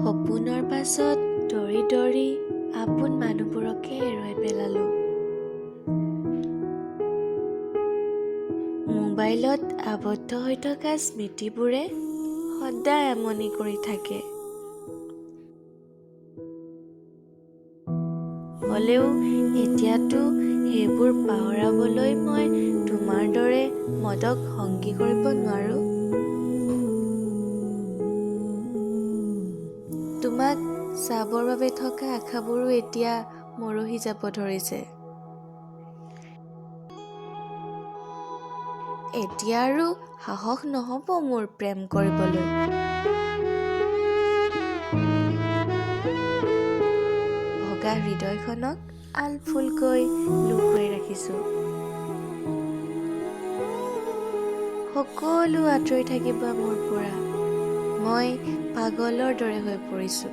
সপোনৰ পাছত দৌৰি দৌৰি আপোন মানুহবোৰকে এৰুৱাই পেলালো। মোবাইলত আবদ্ধ হৈ থকা স্মৃতিবোৰে সদায় আমনি কৰি থাকে। হ'লেও এতিয়াতো সেইবোৰ পাহৰাবলৈ মই তোমাৰ দৰে মদক সংগী কৰিব নোৱাৰো। তোমাক চাবৰ বাবে থকা আশাবোৰো এতিয়া মৰহি যাব ধৰিছে। এতিয়া আৰু সাহস নহ'ব মোৰ প্ৰেম কৰিবলৈ। ভগা হৃদয়খনক আলফুলকৈ লুকুৱাই ৰাখিছো। সকলো আঁতৰি থাকিবা মোৰ পৰা। মই পাগলৰ দৰে হৈ পৰিছো।